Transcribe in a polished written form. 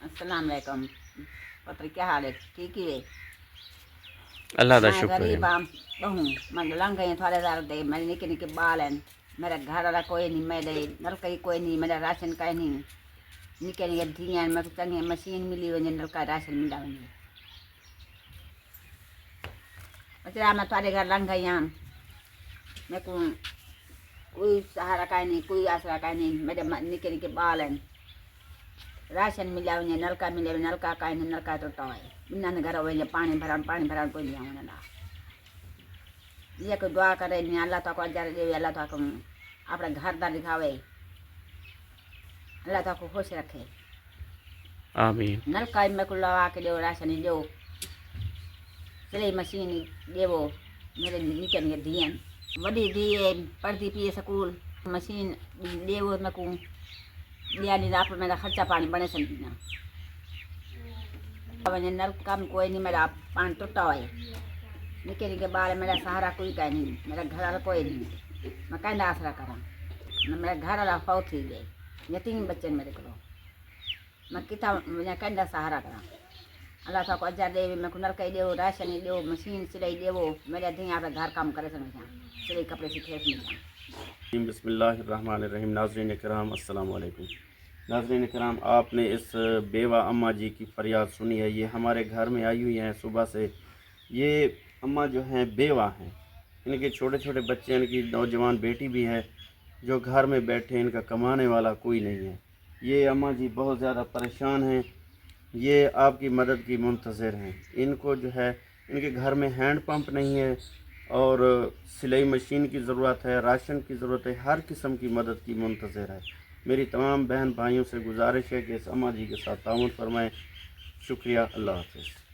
अस्सलाम वालेकुम। पत्र क्या हाल है? ठीक ही है। अल्लाह का मैं शुक्र है। गरीब आम बहू मैं लंघ गई थोड़े हजार दे मेरे निके निके बाल हैं। मेरा घर वाला कोई नहीं, मेरे नलका ही कोई नहीं, मेरा राशन का नहीं। निके निके धियां मैं चंगी मशीन मिली वञे, नलका राशन मिला वञे। बचरा मैं थोड़े घर लंघ गई आम, मैं को कोई सहारा का नहीं, कोई आसरा का नहीं। मेरे निके निके बाल हैं, राशन मिला वञे, नलका मिले वञे, नलका का नहीं, नलका टुटा है। बिना घर वञे पानी भरण कोई नहीं वञा। ये को दुआ करे नहीं, अल्लाह ताको अजर दे, अल्लाह ताको अपना घर दार दिखावे, अल्लाह ताको खुश रखे। आमीन। नलका में को लगा के दो, राशन दो, सिलाई मशीन देवो। मेरे निके निके दियन वडी दिए पढ़ती पी स्कूल, मशीन देवो मैं को दिया नहीं। आप मेरा खर्चा पानी बने सकना वञे। नलका में कोई नहीं, मेरा पानी टुटा है। निके निके बाल, मेरा सहारा कोई का नहीं, मेरा घर वाला कोई नहीं। मैं कहना आसरा करा न, मेरा घर वाला फौत थी गए, यतीम बच्चे मेरे को। मैं कितना मुझे कहना सहारा करा। अल्लाह ताको अजर दे, मैं को नलका दो, राशन दो, मशीन सिलाई देवो। मेरे धी आप घर काम करे सकें, सिलाई कपड़े सीखे सकें। बिस्मिल्लाहिर्रहमानिर्रहीम। नाज़रीन किराम अस्सलाम वालेकुम। नाज़रीन किराम, आपने इस बेवा अम्मा जी की फ़रियाद सुनी है। ये हमारे घर में आई हुई हैं सुबह से। ये अम्मा जो हैं बेवा हैं, इनके छोटे छोटे बच्चे, इनकी नौजवान बेटी भी है जो घर में बैठे, इनका कमाने वाला कोई नहीं है। ये अम्मा जी बहुत ज़्यादा परेशान हैं, ये आपकी मदद की मुंतज़िर हैं। इनको जो है, इनके घर में हैंड पंप नहीं है और सिलाई मशीन की ज़रूरत है, राशन की ज़रूरत है, हर किस्म की मदद की मुंतज़िर है। मेरी तमाम बहन भाइयों से गुजारिश है कि इस अम्मा जी के साथ ताउन फरमाएँ। शुक्रिया। अल्लाह हाफ़िज़।